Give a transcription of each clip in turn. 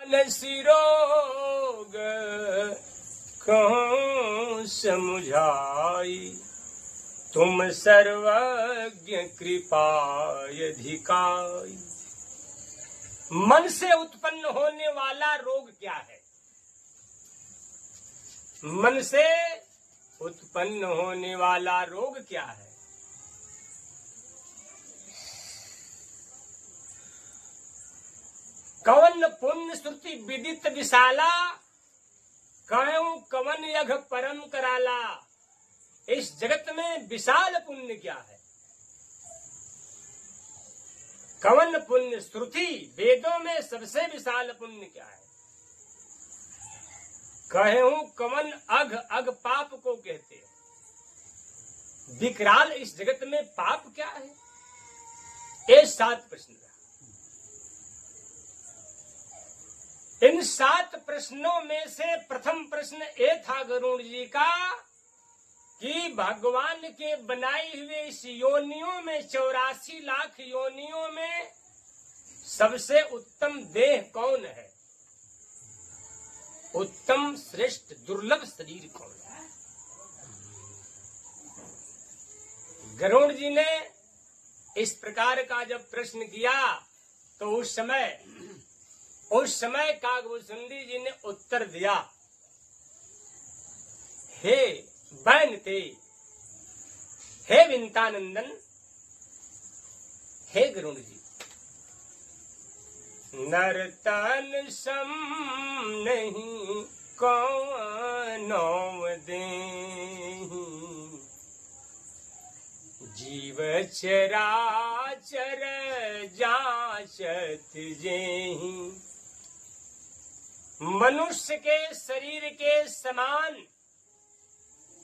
मानसी रोग कहूँ समुझाई, तुम सर्वज्ञ कृपाधिकाई। मन से उत्पन्न होने वाला रोग क्या है? मन से उत्पन्न होने वाला रोग क्या है? कवन पुण्य श्रुति विदित विशाला, कहूं कवन यघ परम कराला। इस जगत में विशाल पुण्य क्या है? कवन पुण्य श्रुति, वेदों में सबसे विशाल पुण्य क्या है? कहूं कवन अघ, अघ पाप को कहते हैं। विकराल इस जगत में पाप क्या है? ये 7 प्रश्न। इन 7 प्रश्नों में से प्रथम प्रश्न ये था गरुड़ जी का कि भगवान के बनाई हुए इस योनियों में, 84 लाख योनियों में सबसे उत्तम देह कौन है? उत्तम श्रेष्ठ दुर्लभ शरीर कौन है? गरुड़ जी ने इस प्रकार का जब प्रश्न किया तो उस समय कागभूषुंडी जी ने उत्तर दिया, हे बैनते, हे विंतानंदन, हे गरुड़ जी, नरतन सम नहीं कौनो देहि, जीव चराचर जाचत जेहि। मनुष्य के शरीर के समान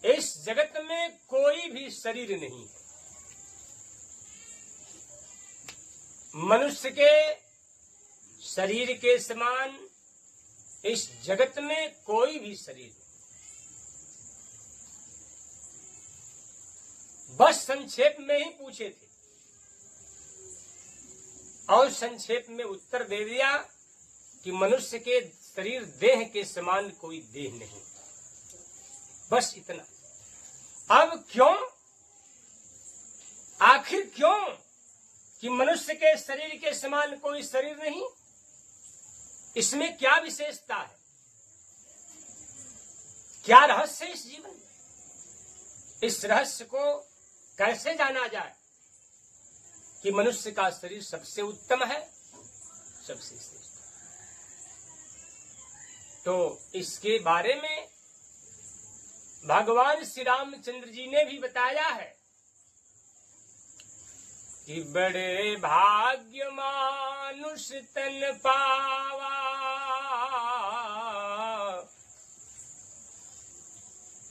इस जगत में कोई भी शरीर नहीं है। मनुष्य के शरीर के समान इस जगत में कोई भी शरीर नहीं। बस संक्षेप में ही पूछे थे और संक्षेप में उत्तर दे दिया कि मनुष्य के शरीर देह के समान कोई देह नहीं। बस इतना। अब क्यों, आखिर क्यों कि मनुष्य के शरीर के समान कोई शरीर नहीं? इसमें क्या विशेषता है? क्या रहस्य है इस जीवन में? इस रहस्य को कैसे जाना जाए कि मनुष्य का शरीर सबसे उत्तम है, सबसे श्रेष्ठ? तो इसके बारे में भगवान श्री रामचंद्र जी ने भी बताया है कि बड़े भाग्य मानुष तन पावा,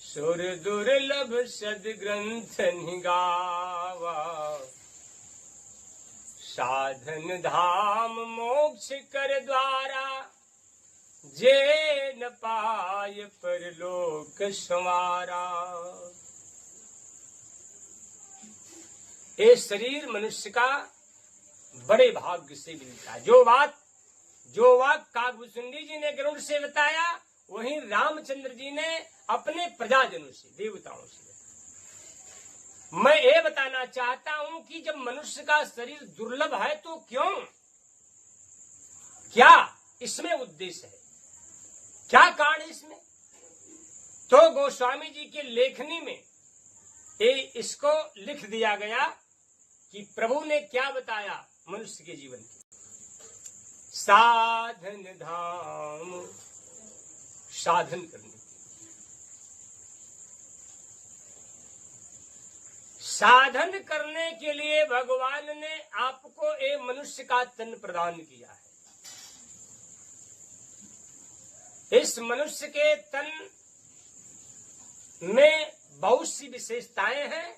सुर दुर्लभ सद्ग्रंथ निगावा, साधन धाम मोक्ष कर द्वारा, जे न पाय परलोक संवारा। ये शरीर मनुष्य का बड़े भाग्य से मिलता है। जो बात कागभूषुंडी जी ने गरुड़ से बताया, वहीं रामचंद्र जी ने अपने प्रजाजनों से, देवताओं से बताया। मैं ये बताना चाहता हूं कि जब मनुष्य का शरीर दुर्लभ है तो क्यों, क्या इसमें उद्देश्य है, क्या कारण है इसमें? तो गोस्वामी जी के लेखनी में इसको लिख दिया गया कि प्रभु ने क्या बताया मनुष्य के जीवन के। साधन धाम, साधन करने, साधन करने के लिए भगवान ने आपको एक मनुष्य का तन प्रदान किया है। इस मनुष्य के तन में बहुत सी विशेषताएं हैं,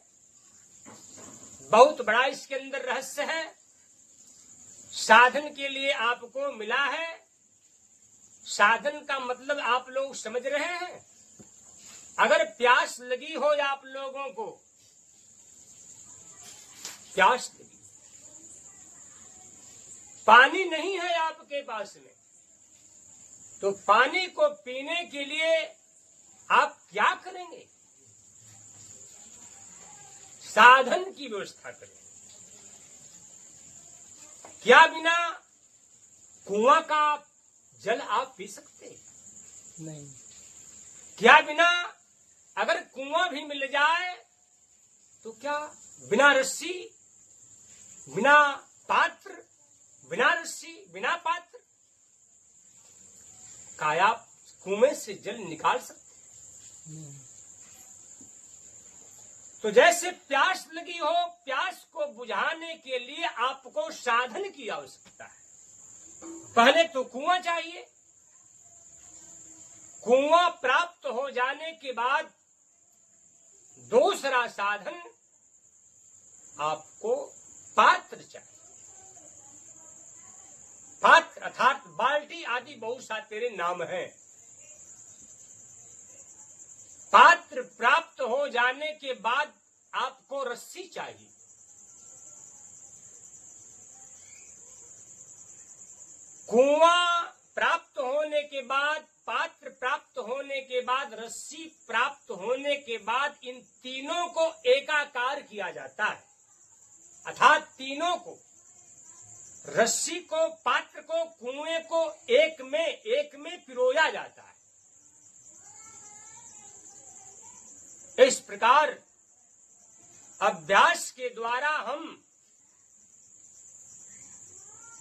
बहुत बड़ा इसके अंदर रहस्य है। साधन के लिए आपको मिला है। साधन का मतलब आप लोग समझ रहे हैं। अगर प्यास लगी हो या आप लोगों को प्यास लगी, पानी नहीं है आपके पास में, तो पानी को पीने के लिए आप क्या करेंगे? साधन की व्यवस्था करें। क्या बिना कुआं का जल आप पी सकते हैं? नहीं। क्या बिना, अगर कुआं भी मिल जाए तो क्या बिना रस्सी, बिना पात्र, बिना रस्सी, बिना पात्र का आप कुएं से जल निकाल सकते? नहीं। तो जैसे प्यास लगी हो, प्यास को बुझाने के लिए आपको साधन की आवश्यकता है। पहले तो कुआं चाहिए। कुआं प्राप्त हो जाने के बाद दूसरा साधन आपको पात्र चाहिए। पात्र अर्थात बाल्टी आदि बहुत सा तेरे नाम हैं। पात्र प्राप्त हो जाने के बाद आपको रस्सी चाहिए। कुआं प्राप्त होने के बाद, पात्र प्राप्त होने के बाद, रस्सी प्राप्त होने के बाद इन तीनों को एकाकार किया जाता है। अर्थात तीनों को, रस्सी को, पात्र को, कुएं को एक में पिरोया जाता है। इस प्रकार अभ्यास के द्वारा हम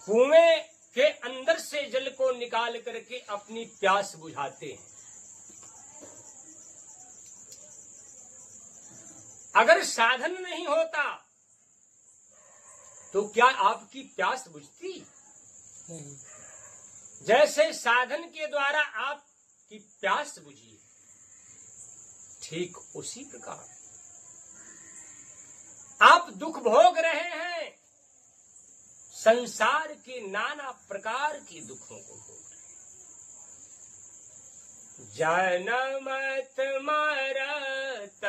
कुएं के अंदर से जल को निकाल करके अपनी प्यास बुझाते हैं। अगर साधन नहीं होता तो क्या आपकी प्यास बुझती? नहीं। जैसे साधन के द्वारा आपकी प्यास बुझी, ठीक उसी प्रकार आप दुख भोग रहे हैं, संसार के नाना प्रकार के दुखों को भोग रहे हैं। जनमत मरत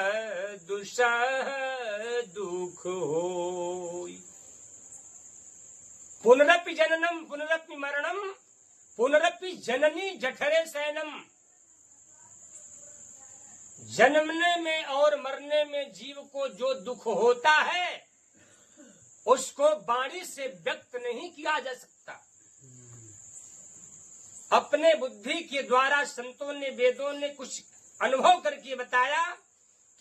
दुसह दुख होई, पुनरपि जननम पुनरपि मरणम पुनरपि जननी जठरे शयनम। जन्मने में और मरने में जीव को जो दुख होता है उसको वाणी से व्यक्त नहीं किया जा सकता। अपने बुद्धि के द्वारा संतों ने, वेदों ने कुछ अनुभव करके बताया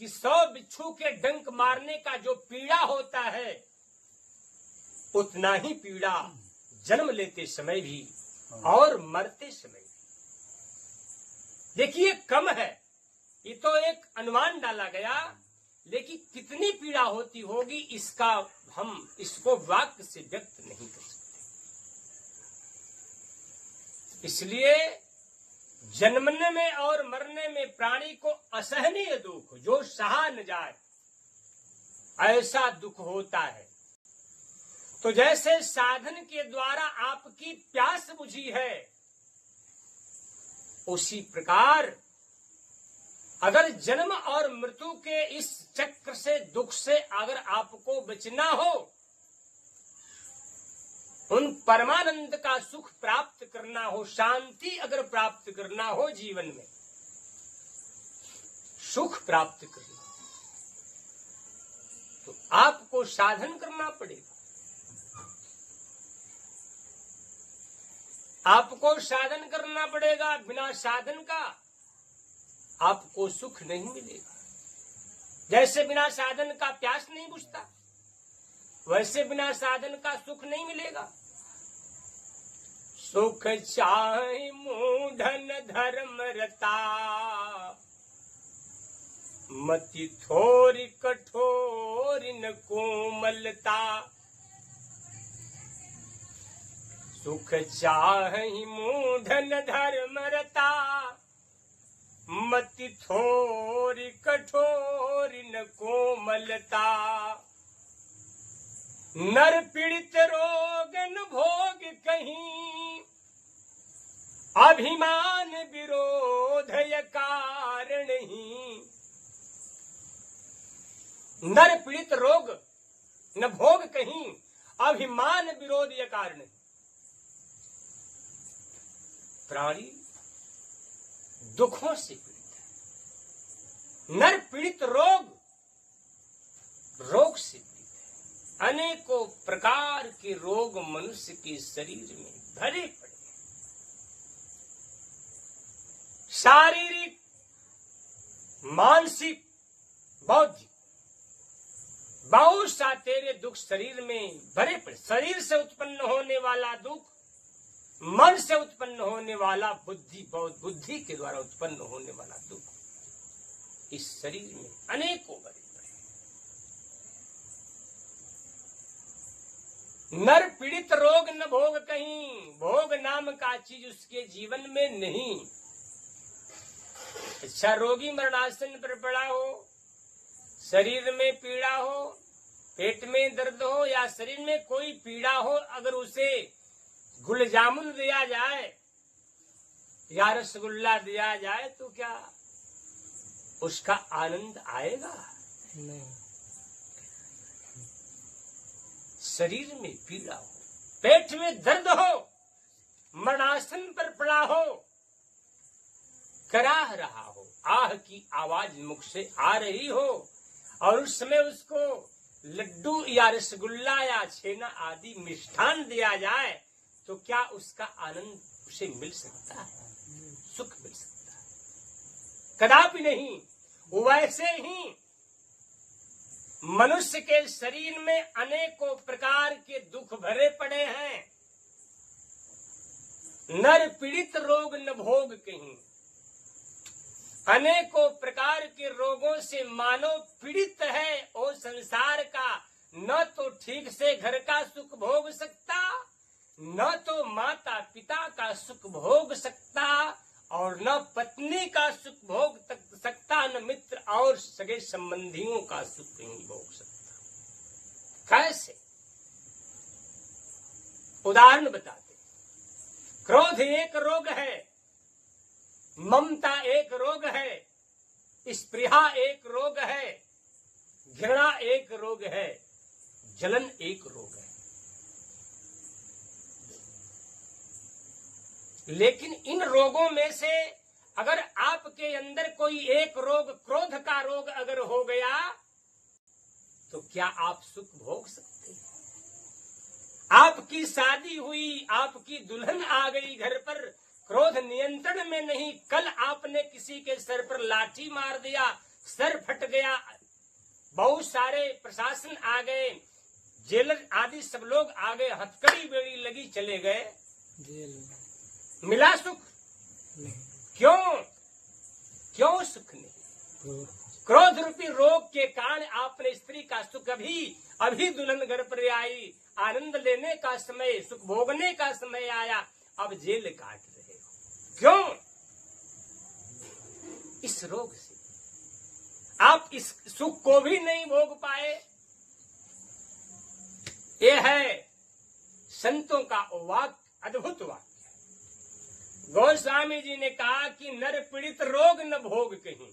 कि 100 बिच्छू के डंक मारने का जो पीड़ा होता है उतना ही पीड़ा जन्म लेते समय भी और मरते समय भी। देखिए कम है, ये तो एक अनुमान डाला गया, लेकिन कितनी पीड़ा होती होगी इसका हम इसको वाक्य से व्यक्त नहीं कर सकते। इसलिए जन्मने में और मरने में प्राणी को असहनीय दुख, जो सहा न जाए ऐसा दुख होता है। तो जैसे साधन के द्वारा आपकी प्यास बुझी है, उसी प्रकार अगर जन्म और मृत्यु के इस चक्र से, दुख से अगर आपको बचना हो, उन परमानंद का सुख प्राप्त करना हो, शांति अगर प्राप्त करना हो, जीवन में सुख प्राप्त करना हो, तो आपको साधन करना पड़ेगा। आपको साधन करना पड़ेगा। बिना साधन का आपको सुख नहीं मिलेगा। जैसे बिना साधन का प्यास नहीं बुझता, वैसे बिना साधन का सुख नहीं मिलेगा। सुख चाहे मूढ़न धर्म रता, मति थोरी कठोर न कोमलता। सुख चाहि मूढ़न धर्म रता, मति थोरी कठोरी न कोमलता। नर पीड़ित रोग न भोग कहीं, अभिमान विरोध य कारण ही। नर पीड़ित रोग न भोग कहीं, अभिमान विरोध य कारण। प्राणी दुखों से पीड़ित है। नर पीड़ित रोग से पीड़ित है। अनेकों प्रकार के रोग मनुष्य के शरीर में भरे पड़े हैं। शारीरिक, मानसिक, बौद्धिक बहुत सा तेरे दुख शरीर में भरे पड़े। शरीर से उत्पन्न होने वाला दुख, मन से उत्पन्न होने वाला बुद्धि के द्वारा उत्पन्न होने वाला दुख, इस शरीर में अनेकों भरे पड़े। नर पीड़ित रोग न भोग कहीं, भोग नाम का चीज उसके जीवन में नहीं। अच्छा, रोगी मरणासन पर पड़ा हो, शरीर में पीड़ा हो, पेट में दर्द हो या शरीर में कोई पीड़ा हो, अगर उसे गुल जामुन दिया जाए या रसगुल्ला दिया जाए तो क्या उसका आनंद आएगा? नहीं। शरीर में पीड़ा हो, पेट में दर्द हो, मरणासन पर पड़ा हो, कराह रहा हो, आह की आवाज मुख से आ रही हो और उस समय उसको लड्डू या रसगुल्ला या छेना आदि मिष्ठान दिया जाए तो क्या उसका आनंद उसे मिल सकता है? सुख मिल सकता है? कदापि नहीं। वैसे ही मनुष्य के शरीर में अनेकों प्रकार के दुख भरे पड़े हैं। नर पीड़ित रोग न भोग कहीं। अनेकों प्रकार के रोगों से मानव पीड़ित है। ओ संसार का न तो ठीक से घर का सुख भोग सकता, न तो माता पिता का सुख भोग सकता, और न पत्नी का सुख भोग सकता, न मित्र और सगे संबंधियों का सुख नहीं भोग सकता। कैसे? उदाहरण बताते। क्रोध एक रोग है, ममता एक रोग है, स्पृहा एक रोग है, घृणा एक रोग है, जलन एक रोग है। लेकिन इन रोगों में से अगर आपके अंदर कोई एक रोग, क्रोध का रोग अगर हो गया तो क्या आप सुख भोग सकते हैं? आपकी शादी हुई, आपकी दुल्हन आ गई घर पर, क्रोध नियंत्रण में नहीं, कल आपने किसी के सर पर लाठी मार दिया, सर फट गया, बहुत सारे प्रशासन आ गए, जेलर आदि सब लोग आ गए, हथकड़ी बेड़ी लगी, चले गए, मिला सुख? नहीं। क्यों सुख नहीं? क्रोध रूपी रोग के कारण आपने स्त्री का सुख अभी दुल्हन घर पर आई, आनंद लेने का समय, सुख भोगने का समय आया, अब जेल काट रहे हो। क्यों? इस रोग से आप इस सुख को भी नहीं भोग पाए। ये है संतों का वाक्य, अद्भुत वाक्य। गोस्वामी जी ने कहा कि नर पीड़ित रोग न भोग कहीं।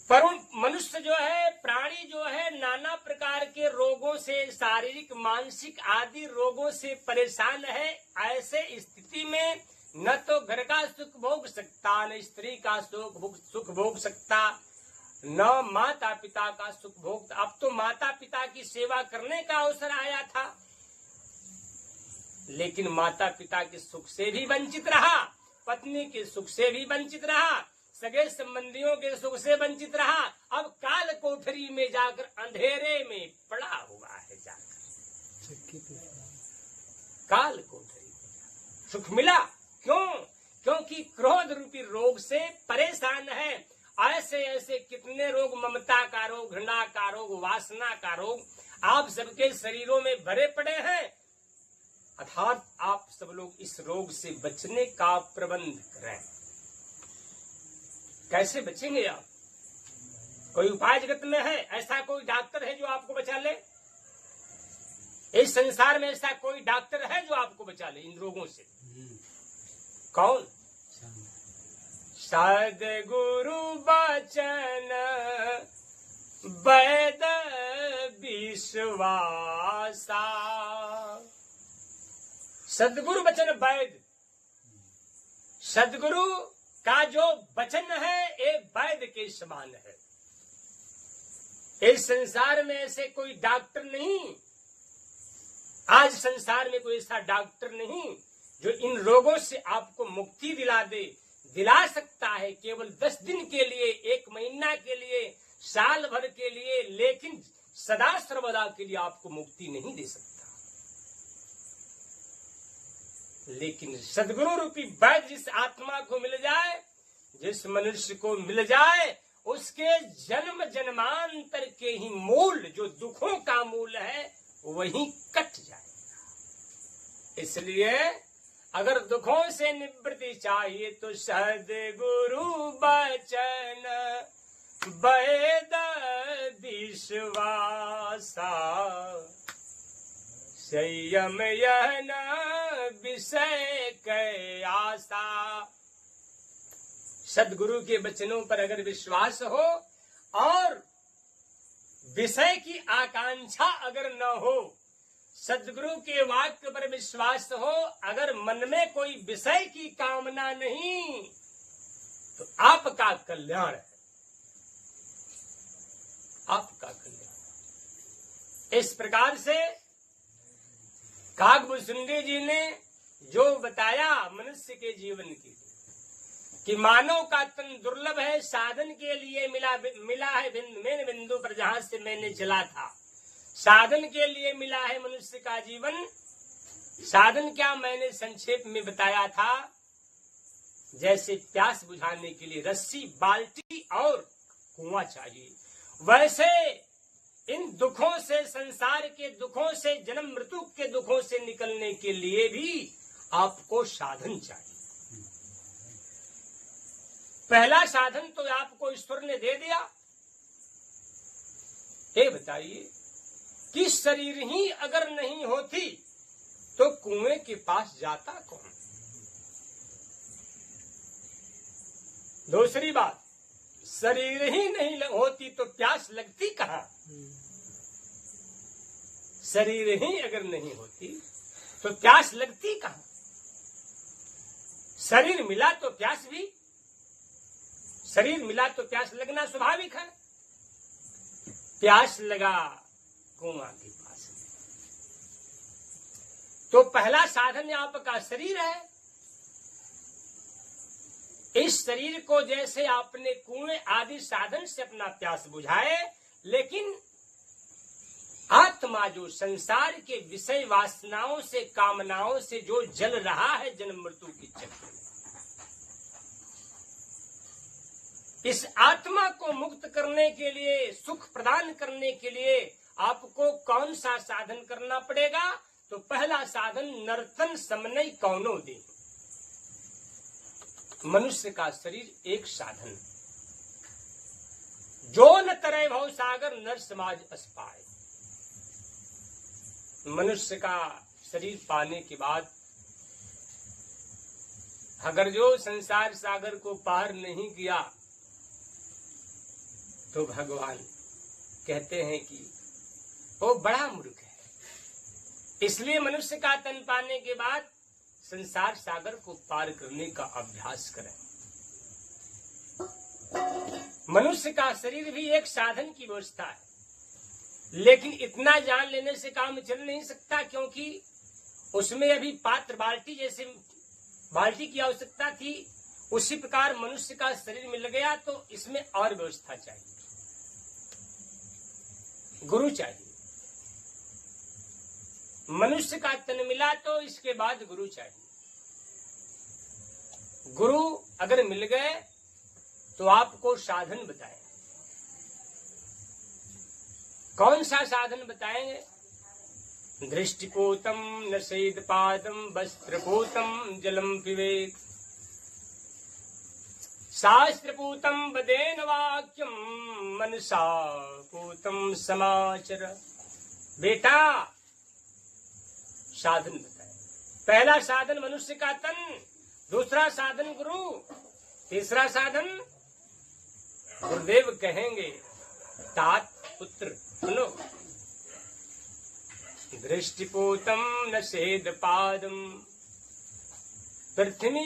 पर मनुष्य जो है, प्राणी जो है, नाना प्रकार के रोगों से, शारीरिक मानसिक आदि रोगों से परेशान है। ऐसे स्थिति में न तो घर का सुख भोग सकता, न स्त्री का सुख भोग सकता, न माता पिता का सुख भोग। अब तो माता पिता की सेवा करने का अवसर आया था, लेकिन माता पिता के सुख से भी वंचित रहा, पत्नी के सुख से भी वंचित रहा, सगे संबंधियों के सुख से वंचित रहा। अब काल कोठरी में जाकर अंधेरे में पड़ा हुआ है। जाकर काल कोठरी में सुख मिला। क्यों? क्योंकि क्रोध रूपी रोग से परेशान है। ऐसे ऐसे कितने रोग, ममता का रोग, घृणा का रोग, वासना का रोग आप सबके शरीरों में भरे पड़े हैं। अर्थात आप सब लोग इस रोग से बचने का प्रबंध करें। कैसे बचेंगे आप? कोई उपाय जगत में है? ऐसा कोई डॉक्टर है जो आपको बचा ले? इस संसार में ऐसा कोई डॉक्टर है जो आपको बचा ले इन रोगों से? कौन? सद्गुरु बचन वैद विश्वासा। सद्गुरु बचन वैद। सद्गुरु का जो वचन है एक वैद्य के समान है। इस संसार में ऐसे कोई डॉक्टर नहीं, आज संसार में कोई ऐसा डॉक्टर नहीं जो इन रोगों से आपको मुक्ति दिला सकता है, केवल 10 दिन के लिए, 1 महीना के लिए, साल भर के लिए, लेकिन सदा सर्वदा के लिए आपको मुक्ति नहीं दे सकता। लेकिन सदगुरु रूपी वैद्य जिस आत्मा को मिल जाए, जिस मनुष्य को मिल जाए, उसके जन्म जन्मांतर के ही मूल, जो दुखों का मूल है, वही कट जाएगा। इसलिए अगर दुखों से निवृत्ति चाहिए तो सद्गुरु बचन वेद विश्वासा, संयम यह न विषय के आशा। सदगुरु के वचनों पर अगर विश्वास हो और विषय की आकांक्षा अगर न हो, सदगुरु के वाक्य पर विश्वास हो, अगर मन में कोई विषय की कामना नहीं, तो आपका कल्याण है, आपका कल्याण। इस प्रकार से काकभूषुंडी जी ने जो बताया मनुष्य के जीवन के लिए कि मानव का तन दुर्लभ है, साधन के लिए मिला है मैंने बिंदु पर जहां से मैंने चला था, साधन के लिए मिला है मनुष्य का जीवन। साधन क्या मैंने संक्षेप में बताया था, जैसे प्यास बुझाने के लिए रस्सी, बाल्टी और कुआं चाहिए, वैसे इन दुखों से, संसार के दुखों से, जन्म मृत्यु के दुखों से निकलने के लिए भी आपको साधन चाहिए। पहला साधन तो आपको ईश्वर ने दे दिया। ये बताइए कि शरीर ही अगर नहीं होती तो कुएं के पास जाता कौन? दूसरी बात, शरीर ही नहीं होती तो प्यास लगती कहां? शरीर ही अगर नहीं होती तो प्यास लगती कहां? शरीर मिला तो प्यास भी, शरीर मिला तो प्यास लगना स्वाभाविक है। प्यास लगा कुआं के पास, तो पहला साधन आपका शरीर है। इस शरीर को जैसे आपने कुएं आदि साधन से अपना प्यास बुझाए, लेकिन आत्मा जो संसार के विषय वासनाओं से, कामनाओं से जो जल रहा है जन्म मृत्यु की चक्र में, इस आत्मा को मुक्त करने के लिए, सुख प्रदान करने के लिए आपको कौन सा साधन करना पड़ेगा? तो पहला साधन नर्तन समनय कौनो दे। मनुष्य का शरीर एक साधन, जो न तरे भव सागर नर समाज अस्पाए। मनुष्य का शरीर पाने के बाद अगर जो संसार सागर को पार नहीं किया तो भगवान कहते हैं कि वो बड़ा मूर्ख है। इसलिए मनुष्य का तन पाने के बाद संसार सागर को पार करने का अभ्यास करें। मनुष्य का शरीर भी एक साधन की व्यवस्था है, लेकिन इतना जान लेने से काम चल नहीं सकता, क्योंकि उसमें अभी पात्र, बाल्टी, जैसे बाल्टी की आवश्यकता थी, उसी प्रकार मनुष्य का शरीर मिल गया तो इसमें और व्यवस्था चाहिए, गुरु चाहिए। मनुष्य का तन मिला तो इसके बाद गुरु चाहिए। गुरु अगर मिल गए तो आपको साधन बताएं। कौन सा साधन बताएंगे? दृष्टिपूतम नसेद पादम वस्त्रपूतम जलम पिबेत, शास्त्रपूतम वदेन वाक्यम मनसा पूतम समाचर। बेटा साधन बताए। पहला साधन मनुष्य का तन, दूसरा साधन गुरु, तीसरा साधन गुरुदेव कहेंगे तात पुत्र सुनो। दृष्टिपूतम नसेद पादम, पृथ्वी